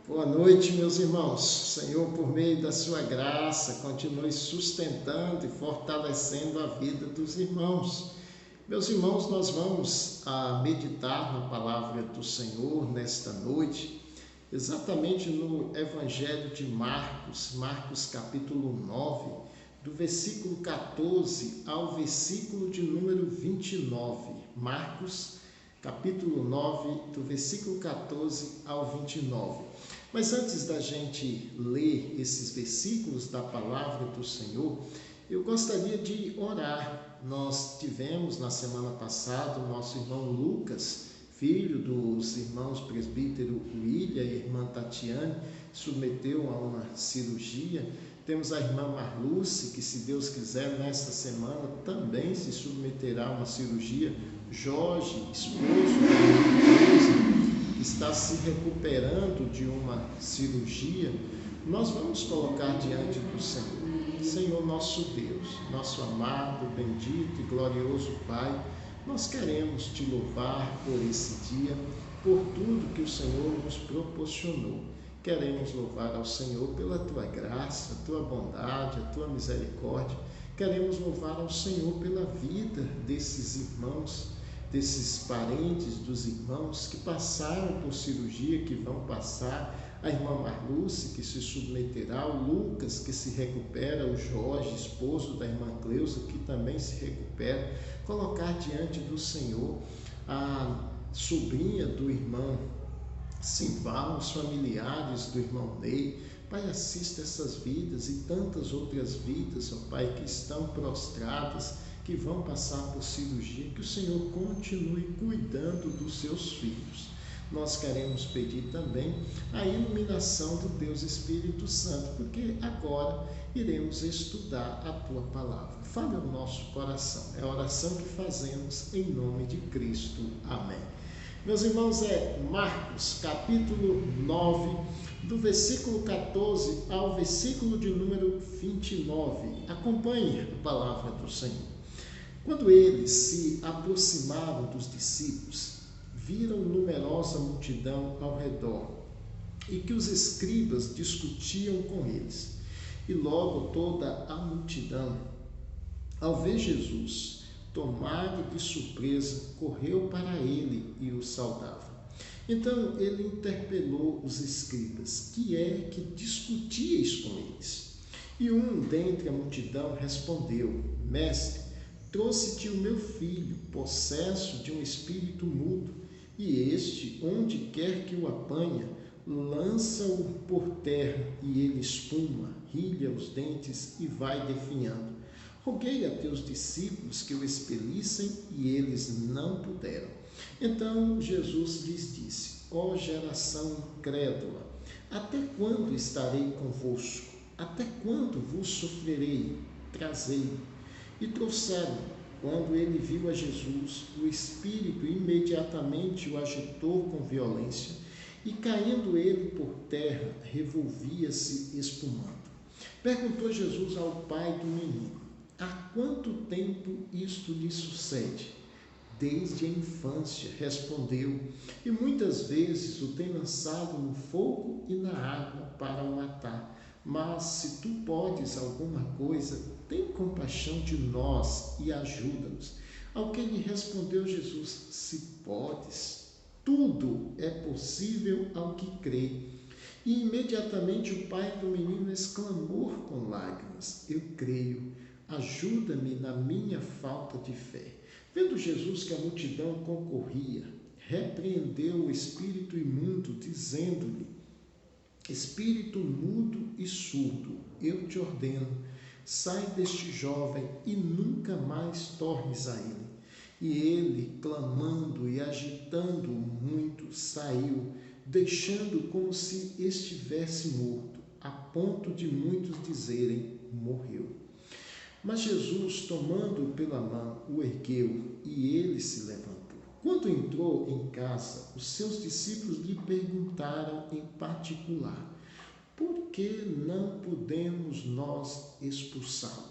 Boa noite, meus irmãos. Senhor, por meio da sua graça, continue sustentando e fortalecendo a vida dos irmãos. Meus irmãos, nós vamos meditar na palavra do Senhor nesta noite, exatamente no Evangelho de Marcos, Marcos capítulo 9, do versículo 14 ao versículo de número 29. Marcos capítulo 9, do versículo 14 ao 29. Mas antes da gente ler esses versículos da palavra do Senhor, eu gostaria de orar. Nós tivemos na semana passada o nosso irmão Lucas, filho dos irmãos presbítero William e irmã Tatiane, submeteu a uma cirurgia. Temos a irmã Marluce, que se Deus quiser, nesta semana também se submeterá a uma cirurgia. Jorge, esposo da esposa, está se recuperando de uma cirurgia. Nós vamos colocar diante do Senhor. Senhor nosso Deus, nosso amado, bendito e glorioso Pai, nós queremos te louvar por esse dia, por tudo que o Senhor nos proporcionou. Queremos louvar ao Senhor pela tua graça, a tua bondade, a tua misericórdia. Queremos louvar ao Senhor pela vida desses irmãos, desses parentes dos irmãos que passaram por cirurgia, que vão passar, a irmã Marluce, que se submeterá, o Lucas, que se recupera, o Jorge, esposo da irmã Cleusa, que também se recupera. Colocar diante do Senhor a sobrinha do irmão Simval, os familiares do irmão Ney. Pai, assista essas vidas e tantas outras vidas, ó Pai, que estão prostradas, que vão passar por cirurgia, que o Senhor continue cuidando dos seus filhos. Nós queremos pedir também a iluminação do Deus Espírito Santo, porque agora iremos estudar a Tua Palavra. Fale ao nosso coração, é a oração que fazemos em nome de Cristo. Amém. Meus irmãos, é Marcos capítulo 9, do versículo 14 ao versículo de número 29. Acompanhe a palavra do Senhor. Quando eles se aproximaram dos discípulos, viram numerosa multidão ao redor e que os escribas discutiam com eles. E logo toda a multidão, ao ver Jesus, tomado de surpresa, correu para ele e o saudava. Então ele interpelou os escribas: que é que discutíeis com eles? E um dentre a multidão respondeu: Mestre, trouxe-te o meu filho, possesso de um espírito mudo, e este, onde quer que o apanha, lança-o por terra, e ele espuma, rilha os dentes e vai definhando. Roguei a teus discípulos que o expelissem, e eles não puderam. Então Jesus lhes disse: ó geração incrédula, até quando estarei convosco? Até quando vos sofrerei? Trazei-o. E trouxeram. Quando ele viu a Jesus, o espírito imediatamente o agitou com violência, e caindo ele por terra, revolvia-se espumando. Perguntou Jesus ao pai do menino: há quanto tempo isto lhe sucede? Desde a infância, respondeu, e muitas vezes o tem lançado no fogo e na água para o matar. Mas se tu podes alguma coisa, tem compaixão de nós e ajuda-nos. Ao que lhe respondeu Jesus: se podes, tudo é possível ao que crê. E imediatamente o pai do menino exclamou com lágrimas: eu creio, ajuda-me na minha falta de fé. Vendo Jesus que a multidão concorria, repreendeu o espírito imundo, dizendo-lhe: espírito mudo e surdo, eu te ordeno, sai deste jovem e nunca mais tornes a ele. E ele, clamando e agitando-o muito, saiu, deixando como se estivesse morto, a ponto de muitos dizerem: morreu. Mas Jesus, tomando-o pela mão, o ergueu, e ele se levantou. Quando entrou em casa, os seus discípulos lhe perguntaram em particular: por que não podemos nós expulsá-lo?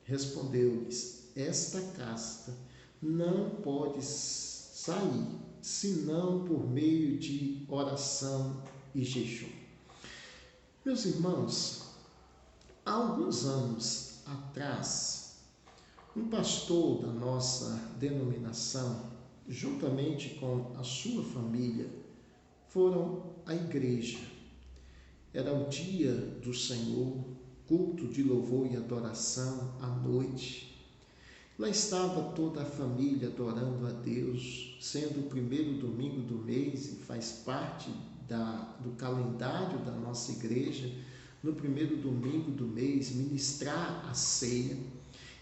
Respondeu-lhes: esta casta não pode sair, senão por meio de oração e jejum. Meus irmãos, há alguns anos atrás, um pastor da nossa denominação, juntamente com a sua família, foram à igreja. Era o dia do Senhor, culto de louvor e adoração à noite. Lá estava toda a família adorando a Deus, sendo o primeiro domingo do mês e faz parte do calendário da nossa igreja, no primeiro domingo do mês, ministrar a ceia.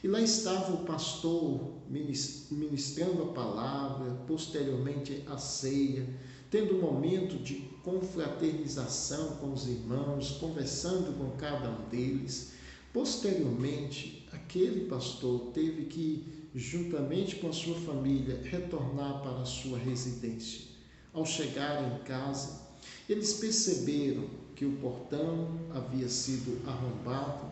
E lá estava o pastor ministrando a palavra, posteriormente a ceia, tendo um momento de confraternização com os irmãos, conversando com cada um deles. Posteriormente, aquele pastor teve que, juntamente com a sua família, retornar para a sua residência. Ao chegar em casa, eles perceberam que o portão havia sido arrombado,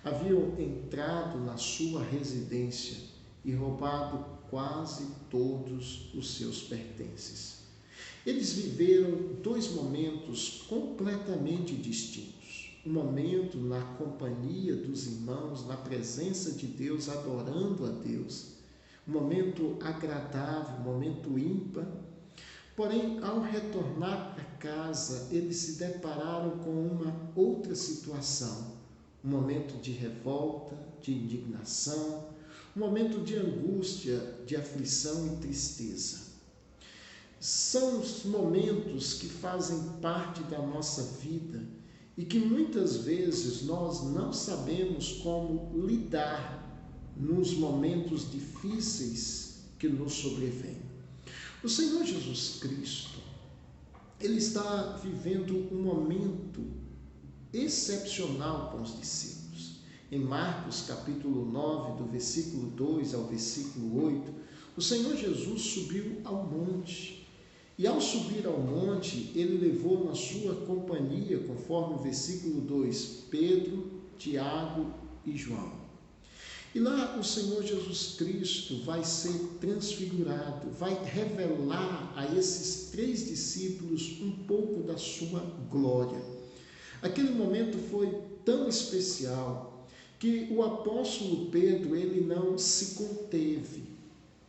haviam entrado na sua residência e roubado quase todos os seus pertences. Eles viveram dois momentos completamente distintos. Um momento na companhia dos irmãos, na presença de Deus, adorando a Deus. Um momento agradável, um momento ímpar. Porém, ao retornar para casa, eles se depararam com uma outra situação. Um momento de revolta, de indignação, um momento de angústia, de aflição e tristeza. São os momentos que fazem parte da nossa vida e que muitas vezes nós não sabemos como lidar nos momentos difíceis que nos sobrevêm. O Senhor Jesus Cristo, Ele está vivendo um momento excepcional com os discípulos. Em Marcos capítulo 9, do versículo 2 ao versículo 8, o Senhor Jesus subiu ao monte. E ao subir ao monte, ele levou na sua companhia, conforme o versículo 2, Pedro, Tiago e João. E lá o Senhor Jesus Cristo vai ser transfigurado, vai revelar a esses 3 discípulos um pouco da sua glória. Aquele momento foi tão especial que o apóstolo Pedro, ele não se conteve.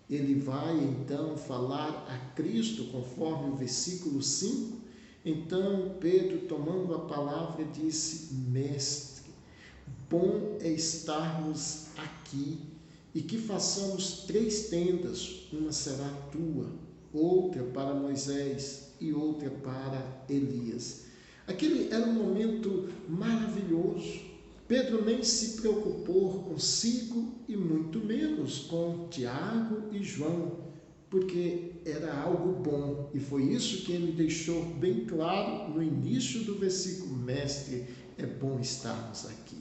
Ele vai então falar a Cristo, conforme o versículo 5. Então Pedro, tomando a palavra, disse: Mestre, bom é estarmos aqui e que façamos 3 tendas, uma será tua, outra para Moisés e outra para Elias. Aquele era um momento maravilhoso. Pedro nem se preocupou consigo e muito menos com Tiago e João, porque era algo bom. E foi isso que ele deixou bem claro no início do versículo: Mestre, é bom estarmos aqui.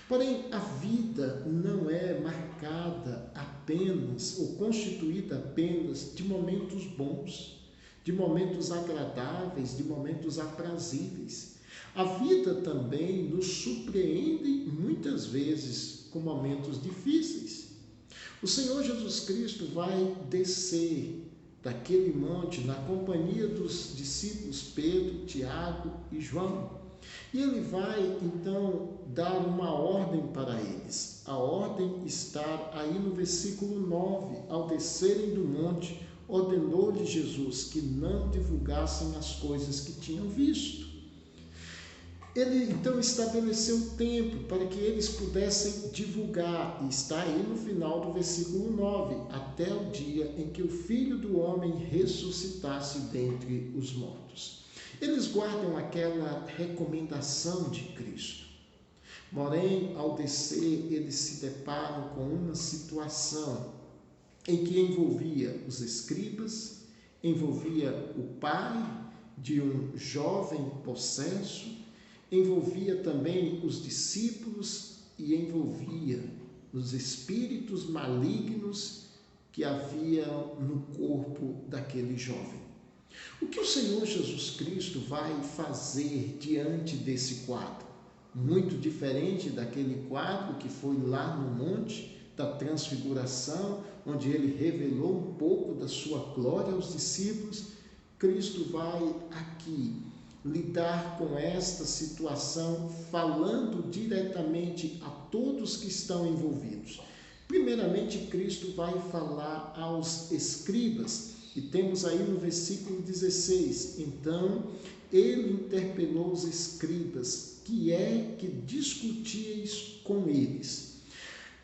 Porém, a vida não é marcada apenas ou constituída apenas de momentos bons, de momentos agradáveis, de momentos aprazíveis. A vida também nos surpreende muitas vezes com momentos difíceis. O Senhor Jesus Cristo vai descer daquele monte na companhia dos discípulos Pedro, Tiago e João. E ele vai então dar uma ordem para eles. A ordem está aí no versículo 9. Ao descerem do monte, ordenou-lhes Jesus que não divulgassem as coisas que tinham visto. Ele então estabeleceu tempo para que eles pudessem divulgar, e está aí no final do versículo 9, até o dia em que o Filho do Homem ressuscitasse dentre os mortos. Eles guardam aquela recomendação de Cristo. Porém, ao descer, eles se deparam com uma situação em que envolvia os escribas, envolvia o pai de um jovem possesso, envolvia também os discípulos e envolvia os espíritos malignos que havia no corpo daquele jovem. O que o Senhor Jesus Cristo vai fazer diante desse quadro? Muito diferente daquele quadro que foi lá no monte da transfiguração, onde ele revelou um pouco da sua glória aos discípulos. Cristo vai aqui lidar com esta situação, falando diretamente a todos que estão envolvidos. Primeiramente, Cristo vai falar aos escribas, e temos aí no versículo 16, então ele interpelou os escribas, que é que discutíeis com eles.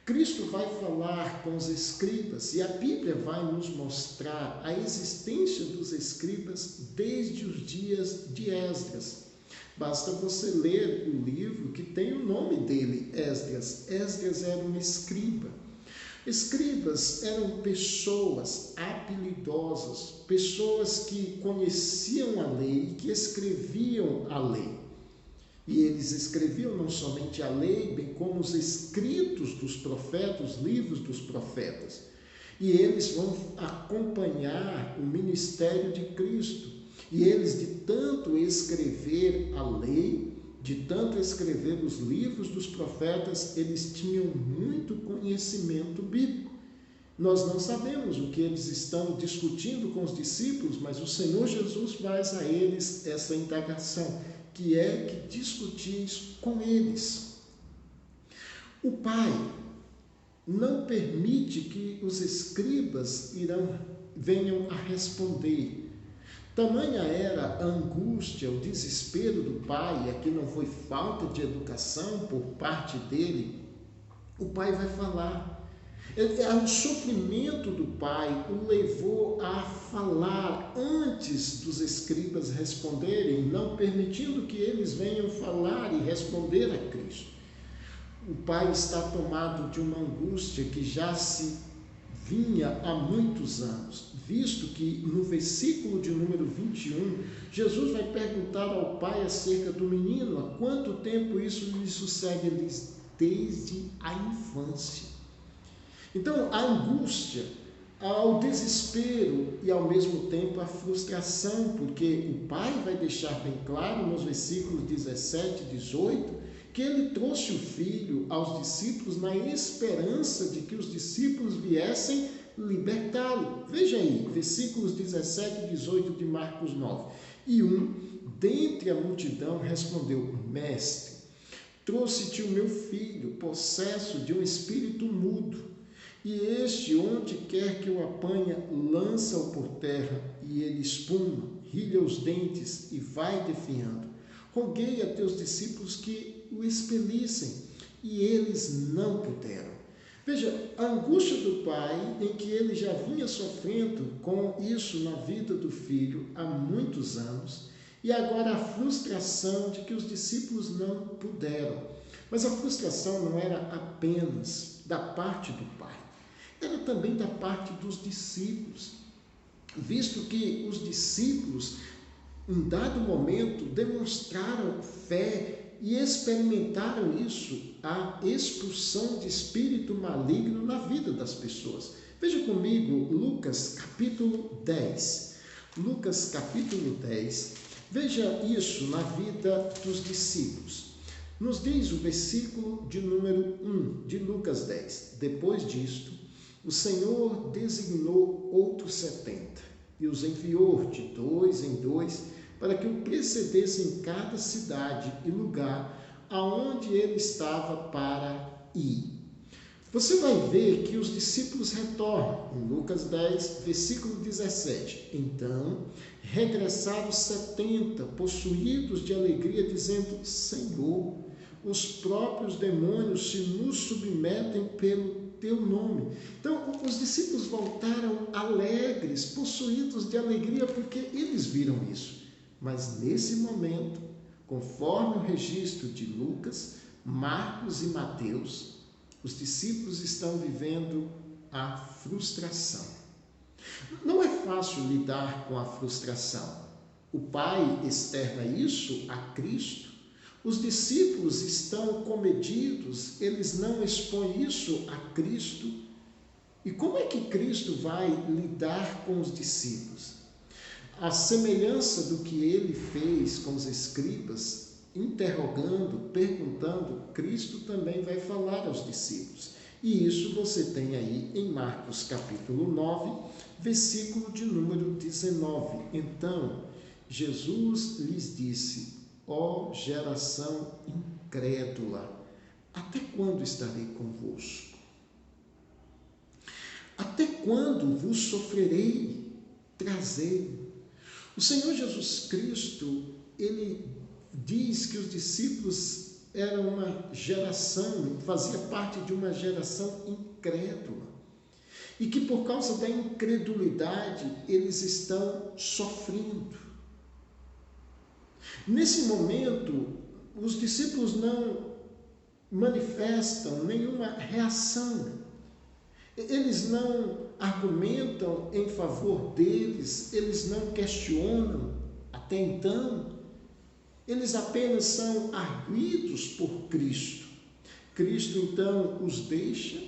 Cristo vai falar com os escribas, e a Bíblia vai nos mostrar a existência dos escribas desde os dias de Esdras. Basta você ler o livro que tem o nome dele, Esdras. Esdras era um escriba. Escribas eram pessoas habilidosas, pessoas que conheciam a lei, que escreviam a lei. E eles escreviam não somente a lei, bem como os escritos dos profetas, os livros dos profetas. E eles vão acompanhar o ministério de Cristo. E eles, de tanto escrever a lei, de tanto escrever os livros dos profetas, eles tinham muito conhecimento bíblico. Nós não sabemos o que eles estão discutindo com os discípulos, mas o Senhor Jesus faz a eles essa indagação, que é que discutis com eles. O Pai não permite que os escribas venham a responder. Tamanha era a angústia, o desespero do pai, aqui não foi falta de educação por parte dele. O pai vai falar. O sofrimento do pai o levou a falar antes dos escribas responderem, não permitindo que eles venham falar e responder a Cristo. O pai está tomado de uma angústia que já se vinha há muitos anos, visto que no versículo de número 21, Jesus vai perguntar ao pai acerca do menino, há quanto tempo isso lhe sucede? Ele diz, desde a infância. Então, a angústia, ao desespero e ao mesmo tempo a frustração, porque o pai vai deixar bem claro nos versículos 17 e 18, que ele trouxe o filho aos discípulos na esperança de que os discípulos viessem libertá-lo. Veja aí, versículos 17 e 18 de Marcos 9. E dentre a multidão, respondeu, mestre, trouxe-te o meu filho, possesso de um espírito mudo, e este, onde quer que o apanha, lança-o por terra, e ele espuma, rilha os dentes e vai definhando. Roguei a teus discípulos que o expelissem, e eles não puderam. Veja, a angústia do pai, em que ele já vinha sofrendo com isso na vida do filho há muitos anos, e agora a frustração de que os discípulos não puderam. Mas a frustração não era apenas da parte do pai, era também da parte dos discípulos, visto que os discípulos, em dado momento, demonstraram fé e experimentaram isso, a expulsão de espírito maligno na vida das pessoas. Veja comigo Lucas capítulo 10. Lucas capítulo 10. Veja isso na vida dos discípulos. Nos diz o versículo de número 1 de Lucas 10. Depois disto, o Senhor designou outros 70 e os enviou de 2 em 2 para que o precedessem em cada cidade e lugar aonde ele estava para ir. Você vai ver que os discípulos retornam, em Lucas 10, versículo 17. Então, regressaram 70, possuídos de alegria, dizendo, Senhor, os próprios demônios se nos submetem pelo teu nome. Então, os discípulos voltaram alegres, possuídos de alegria, porque eles viram isso. Mas nesse momento, conforme o registro de Lucas, Marcos e Mateus, os discípulos estão vivendo a frustração. Não é fácil lidar com a frustração. O Pai externa isso a Cristo. Os discípulos estão comedidos, eles não expõem isso a Cristo. E como é que Cristo vai lidar com os discípulos? A semelhança do que ele fez com os escribas, interrogando, perguntando, Cristo também vai falar aos discípulos. E isso você tem aí em Marcos capítulo 9, versículo de número 19. Então, Jesus lhes disse: ó geração incrédula, até quando estarei convosco? Até quando vos sofrerei? Trazei-o. O Senhor Jesus Cristo, ele diz que os discípulos eram uma geração, fazia parte de uma geração incrédula. E que por causa da incredulidade, eles estão sofrendo. Nesse momento, os discípulos não manifestam nenhuma reação. Eles não argumentam em favor deles, eles não questionam até então. Eles apenas são arguidos por Cristo. Cristo então os deixa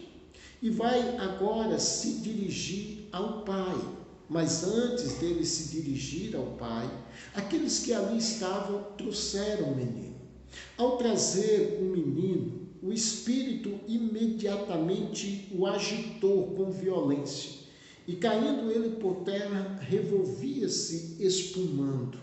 e vai agora se dirigir ao Pai. Mas antes dele se dirigir ao Pai, aqueles que ali estavam trouxeram o menino. Ao trazer o menino, o Espírito imediatamente o agitou com violência, e caindo ele por terra, revolvia-se espumando.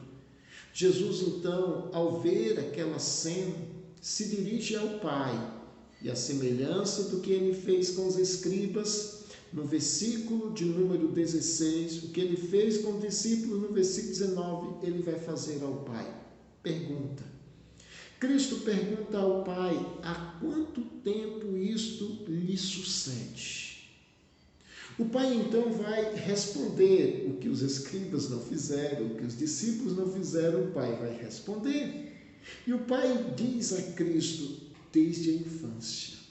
Jesus então, ao ver aquela cena, se dirige ao Pai, e a semelhança do que ele fez com os escribas, no versículo de número 16, o que ele fez com os discípulos no versículo 19, ele vai fazer ao Pai. Pergunta. Cristo pergunta ao Pai: há quanto tempo isto lhe sucede? O Pai então vai responder o que os escribas não fizeram, o que os discípulos não fizeram, o Pai vai responder. E o Pai diz a Cristo: desde a infância.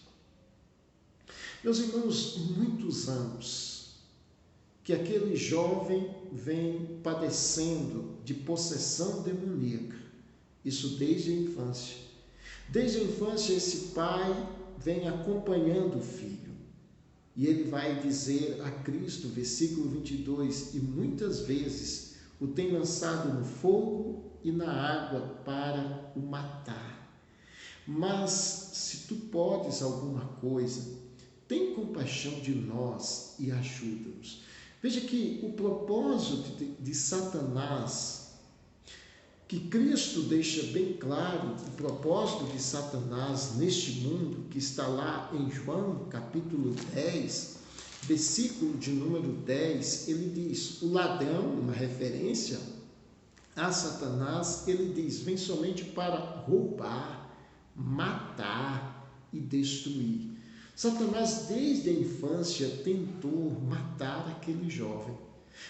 Meus irmãos, muitos anos que aquele jovem vem padecendo de possessão demoníaca, isso desde a infância. Desde a infância esse pai vem acompanhando o filho. E ele vai dizer a Cristo, versículo 22, e muitas vezes o tem lançado no fogo e na água para o matar. Mas se tu podes alguma coisa, tem compaixão de nós e ajuda-nos. Veja que o propósito de Satanás, que Cristo deixa bem claro, o propósito de Satanás neste mundo, que está lá em João capítulo 10, versículo de número 10, ele diz, o ladrão, uma referência a Satanás, ele diz, vem somente para roubar, matar e destruir. Satanás, desde a infância, tentou matar aquele jovem.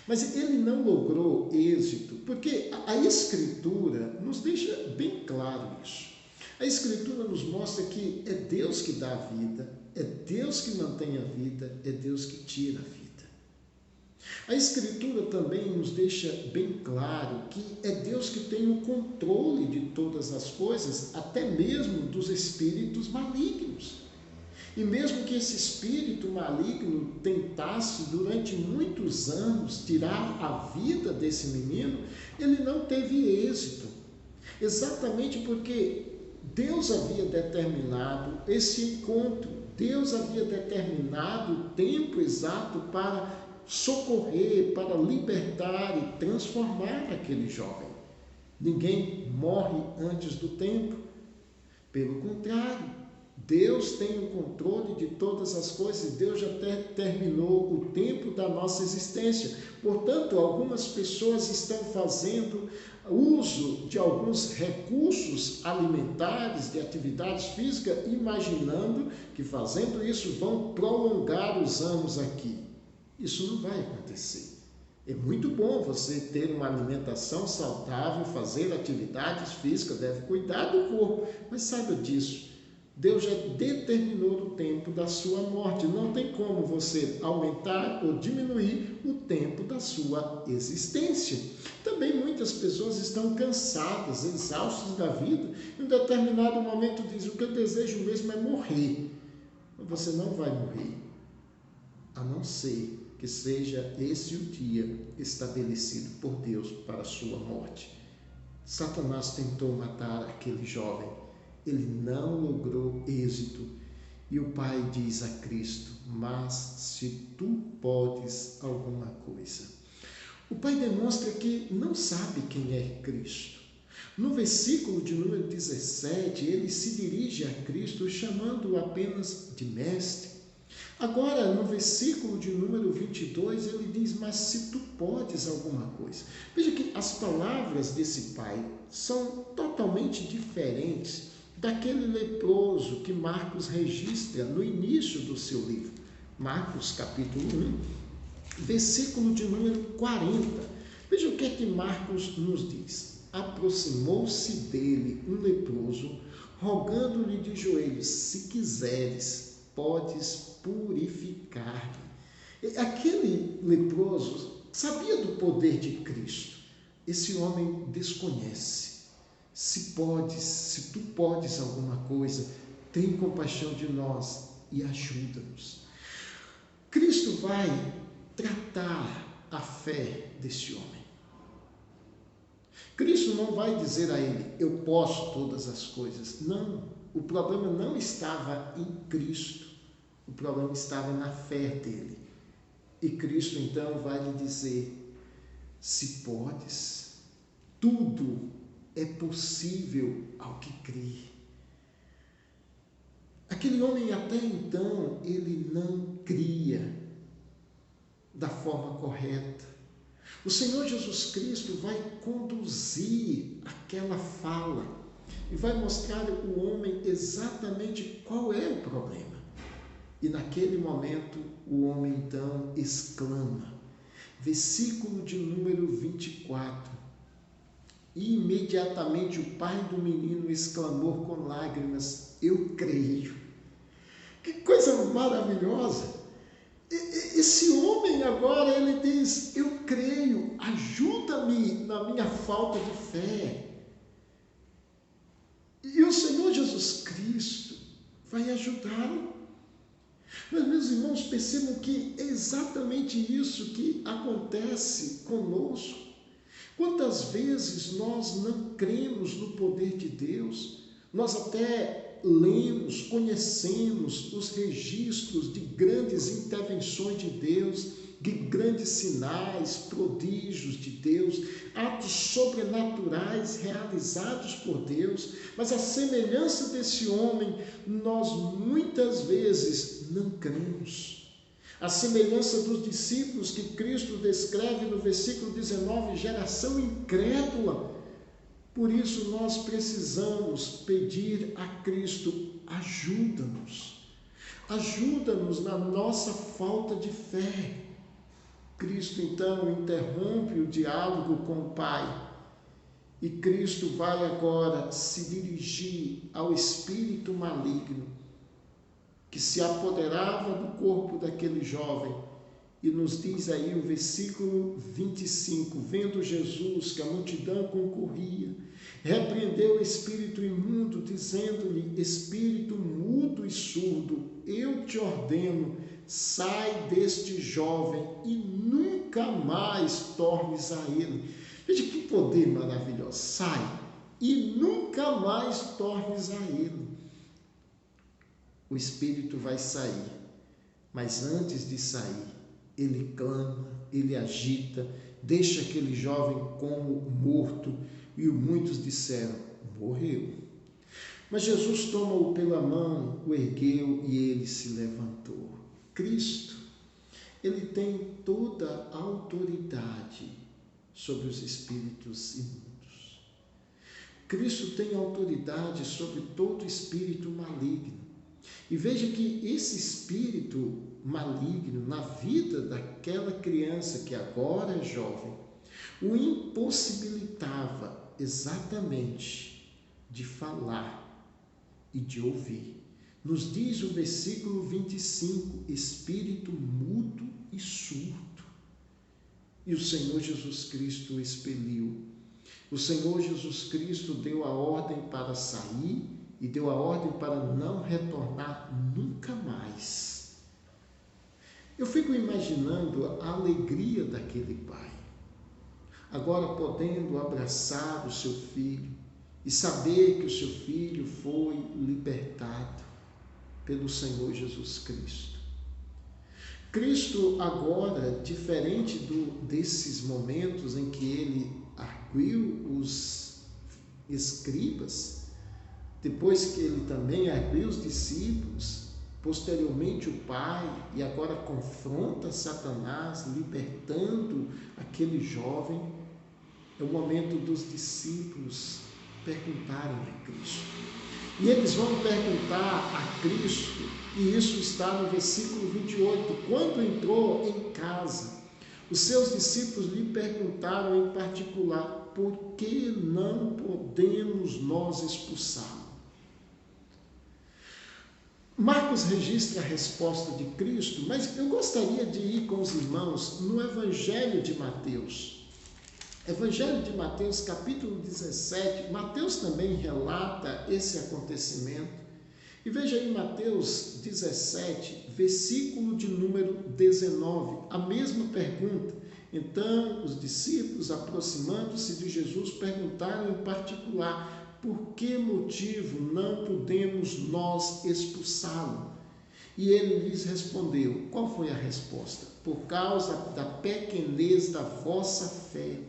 Mas ele não logrou êxito, porque a Escritura nos deixa bem claro isso. A Escritura nos mostra que é Deus que dá a vida, é Deus que mantém a vida, é Deus que tira a vida. A Escritura também nos deixa bem claro que é Deus que tem o controle de todas as coisas, até mesmo dos espíritos malignos. E mesmo que esse espírito maligno tentasse durante muitos anos tirar a vida desse menino, ele não teve êxito. Exatamente porque Deus havia determinado esse encontro, Deus havia determinado o tempo exato para socorrer, para libertar e transformar aquele jovem. Ninguém morre antes do tempo. Pelo contrário, Deus tem o controle de todas as coisas e Deus já terminou o tempo da nossa existência. Portanto, algumas pessoas estão fazendo uso de alguns recursos alimentares, de atividades físicas, imaginando que fazendo isso vão prolongar os anos aqui. Isso não vai acontecer. É muito bom você ter uma alimentação saudável, fazer atividades físicas, deve cuidar do corpo, mas saiba disso. Deus já determinou o tempo da sua morte. Não tem como você aumentar ou diminuir o tempo da sua existência. Também muitas pessoas estão cansadas, exaustas da vida. Em um determinado momento dizem, o que eu desejo mesmo é morrer. Mas você não vai morrer, a não ser que seja esse o dia estabelecido por Deus para a sua morte. Satanás tentou matar aquele jovem. Ele não logrou êxito. E o Pai diz a Cristo, mas se tu podes alguma coisa. O pai demonstra que não sabe quem é Cristo. No versículo de número 17, ele se dirige a Cristo chamando-o apenas de mestre. Agora, no versículo de número 22, ele diz, mas se tu podes alguma coisa. Veja que as palavras desse pai são totalmente diferentes daquele leproso que Marcos registra no início do seu livro. Marcos, capítulo 1, versículo de número 40. Veja o que é que Marcos nos diz. Aproximou-se dele um leproso, rogando-lhe de joelhos, se quiseres, podes purificar-me. Aquele leproso sabia do poder de Cristo. Esse homem desconhece. Se tu podes alguma coisa, tem compaixão de nós e ajuda-nos. Cristo vai tratar a fé deste homem. Cristo não vai dizer a ele, eu posso todas as coisas. Não, o problema não estava em Cristo, o problema estava na fé dele. E Cristo então vai lhe dizer, se podes, tudo é possível ao que crê. Aquele homem até então, ele não cria da forma correta. O Senhor Jesus Cristo vai conduzir aquela fala e vai mostrar ao homem exatamente qual é o problema. E naquele momento o homem então exclama, versículo de número 24, e imediatamente o pai do menino exclamou com lágrimas, eu creio. Que coisa maravilhosa! Esse homem agora, ele diz, eu creio, ajuda-me na minha falta de fé. E o Senhor Jesus Cristo vai ajudá-lo. Mas, meus irmãos, percebam que é exatamente isso que acontece conosco. Quantas vezes nós não cremos no poder de Deus, nós até lemos, conhecemos os registros de grandes intervenções de Deus, de grandes sinais, prodígios de Deus, atos sobrenaturais realizados por Deus, mas a semelhança desse homem, nós muitas vezes não cremos. A semelhança dos discípulos que Cristo descreve no versículo 19, geração incrédula. Por isso nós precisamos pedir a Cristo, ajuda-nos. Ajuda-nos na nossa falta de fé. Cristo então interrompe o diálogo com o Pai. E Cristo vai agora se dirigir ao espírito maligno que se apoderava do corpo daquele jovem. E nos diz aí o versículo 25, vendo Jesus que a multidão concorria, repreendeu o espírito imundo, dizendo-lhe, espírito mudo e surdo, eu te ordeno, sai deste jovem e nunca mais tornes a ele. Veja que poder maravilhoso, sai e nunca mais tornes a ele. O espírito vai sair, mas antes de sair, ele clama, ele agita, deixa aquele jovem como morto, e muitos disseram, morreu. Mas Jesus toma-o pela mão, o ergueu e ele se levantou. Cristo, ele tem toda a autoridade sobre os espíritos imundos. Cristo tem autoridade sobre todo espírito maligno. E veja que esse espírito maligno na vida daquela criança que agora é jovem, o impossibilitava exatamente de falar e de ouvir. Nos diz o versículo 25, espírito mudo e surdo. E o Senhor Jesus Cristo o expeliu. O Senhor Jesus Cristo deu a ordem para sair e deu a ordem para não retornar nunca mais. Eu fico imaginando a alegria daquele pai, agora podendo abraçar o seu filho e saber que o seu filho foi libertado pelo Senhor Jesus Cristo. Cristo agora, diferente desses momentos em que ele arguiu os escribas, depois que ele também arguiu os discípulos, posteriormente o Pai, e agora confronta Satanás, libertando aquele jovem, é o momento dos discípulos perguntarem a Cristo. E eles vão perguntar a Cristo, e isso está no versículo 28. Quando entrou em casa, os seus discípulos lhe perguntaram em particular: por que não podemos nós expulsá-lo? Marcos registra a resposta de Cristo, mas eu gostaria de ir com os irmãos no Evangelho de Mateus. Evangelho de Mateus, capítulo 17, Mateus também relata esse acontecimento. E veja aí Mateus 17, versículo de número 19, a mesma pergunta. Então, os discípulos, aproximando-se de Jesus, perguntaram em particular: por que motivo não podemos nós expulsá-lo? E ele lhes respondeu. Qual foi a resposta? Por causa da pequenez da vossa fé.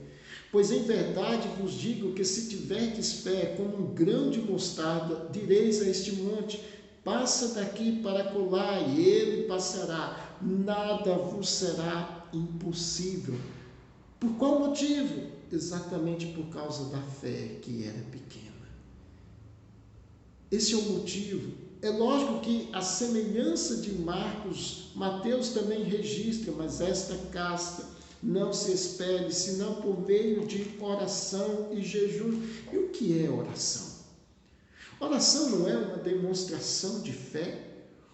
Pois em verdade vos digo que se tiverdes fé como um grão de mostarda, direis a este monte: passa daqui para acolá, e ele passará. Nada vos será impossível. Por qual motivo? Exatamente por causa da fé que era pequena. Esse é o motivo. É lógico que a semelhança de Marcos, Mateus também registra, mas esta casta não se espere, senão por meio de oração e jejum. E o que é oração? Oração não é uma demonstração de fé,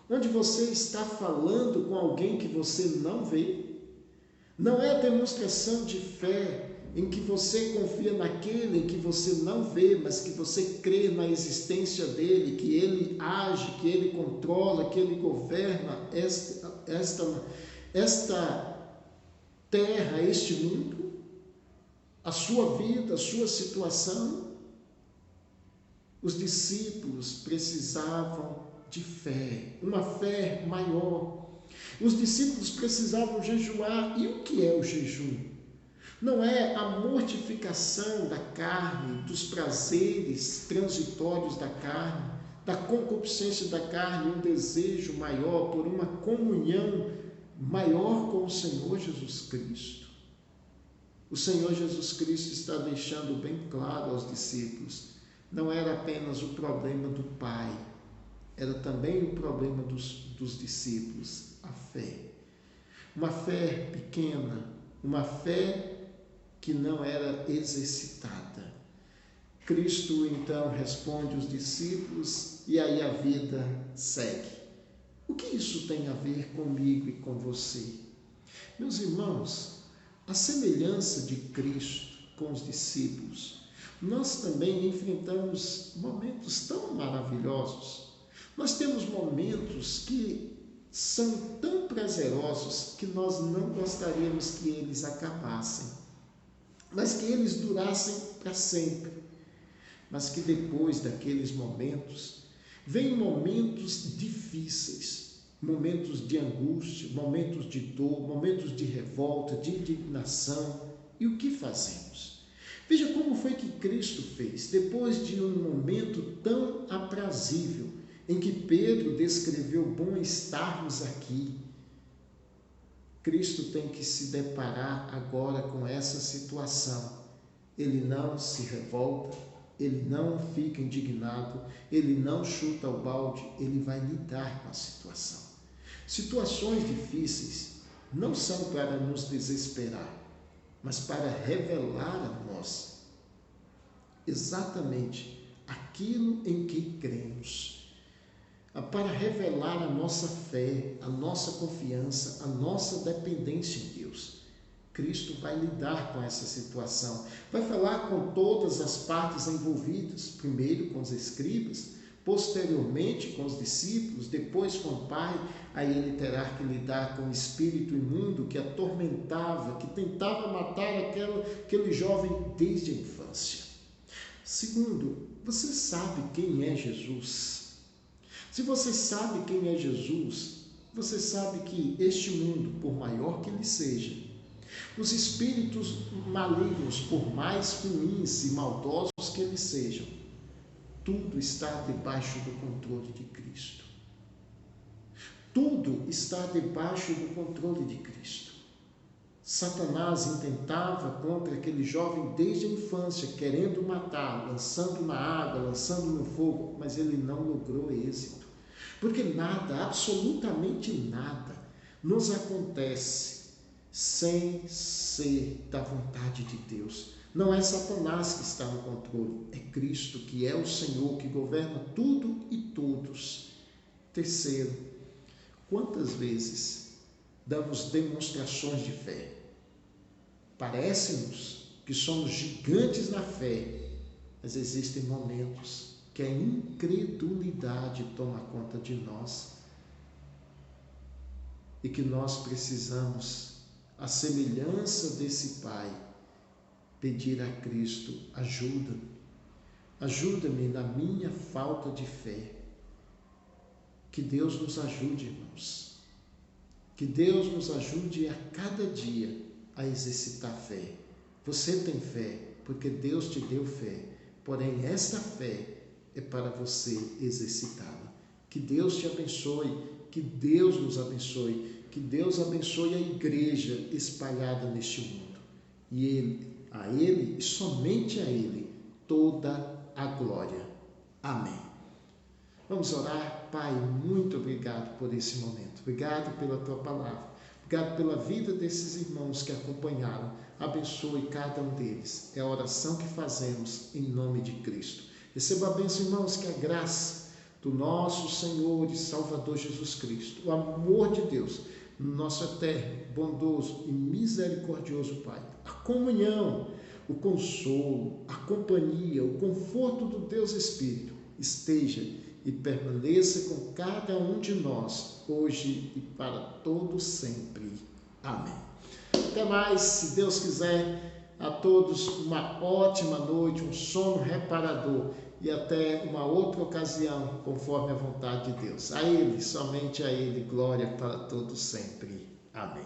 onde você está falando com alguém que você não vê. Não é a demonstração de fé em que você confia naquele em que você não vê, mas que você crê na existência dele, que ele age, que ele controla, que ele governa esta terra, este mundo, a sua vida, a sua situação. Os discípulos precisavam de fé, uma fé maior. Os discípulos precisavam jejuar. E o que é o jejum? Não é a mortificação da carne, dos prazeres transitórios da carne, da concupiscência da carne, um desejo maior por uma comunhão maior com o Senhor Jesus Cristo. O Senhor Jesus Cristo está deixando bem claro aos discípulos: não era apenas o problema do Pai, era também o problema dos discípulos, a fé. Uma fé pequena, uma fé que não era exercitada. Cristo então responde os discípulos e aí a vida segue. O que isso tem a ver comigo e com você? Meus irmãos, a semelhança de Cristo com os discípulos, nós também enfrentamos momentos tão maravilhosos. Nós temos momentos que são tão prazerosos que nós não gostaríamos que eles acabassem, mas que eles durassem para sempre. Mas que depois daqueles momentos, vêm momentos difíceis, momentos de angústia, momentos de dor, momentos de revolta, de indignação. E o que fazemos? Veja como foi que Cristo fez. Depois de um momento tão aprazível, em que Pedro descreveu: bom estarmos aqui, Cristo tem que se deparar agora com essa situação. Ele não se revolta, ele não fica indignado, ele não chuta o balde, ele vai lidar com a situação. Situações difíceis não são para nos desesperar, mas para revelar a nós exatamente aquilo em que cremos. Para revelar a nossa fé, a nossa confiança, a nossa dependência em Deus. Cristo vai lidar com essa situação, vai falar com todas as partes envolvidas, primeiro com os escribas, posteriormente com os discípulos, depois com o Pai. Aí ele terá que lidar com o espírito imundo que atormentava, que tentava matar aquele jovem desde a infância. Segundo, você sabe quem é Jesus? Se você sabe quem é Jesus, Você sabe que este mundo, por maior que ele seja, os espíritos malignos, por mais ruins e maldosos que eles sejam, tudo está debaixo do controle de Cristo. Tudo está debaixo do controle de Cristo. Satanás intentava contra aquele jovem desde a infância, querendo matar, lançando na água, lançando no fogo, mas ele não logrou êxito. Porque nada, absolutamente nada, nos acontece sem ser da vontade de Deus. Não é Satanás que está no controle, é Cristo, que é o Senhor, que governa tudo e todos. Terceiro, quantas vezes damos demonstrações de fé? Parece-nos que somos gigantes na fé, mas existem momentos que a incredulidade toma conta de nós e que nós precisamos, à semelhança desse Pai, pedir a Cristo ajuda. Ajuda-me na minha falta de fé. Que Deus nos ajude, irmãos. Que Deus nos ajude a cada dia a exercitar fé. Você tem fé porque Deus te deu fé, porém esta fé é para você exercitá-la. Que Deus te abençoe, que Deus nos abençoe, que Deus abençoe a igreja espalhada neste mundo. E a Ele e somente a Ele toda a glória. Amém. Vamos orar. Pai, muito obrigado por esse momento. Obrigado pela Tua palavra. Obrigado pela vida desses irmãos que acompanharam. Abençoe cada um deles. É a oração que fazemos em nome de Cristo. Receba a bênção, irmãos, que a graça do nosso Senhor e Salvador Jesus Cristo, o amor de Deus, nosso eterno, bondoso e misericordioso Pai, a comunhão, o consolo, a companhia, o conforto do Deus Espírito esteja e permaneça com cada um de nós, hoje e para todo sempre. Amém. Até mais, se Deus quiser. A todos uma ótima noite, um sono reparador e até uma outra ocasião, conforme a vontade de Deus. A Ele, somente a Ele, glória para todos sempre. Amém.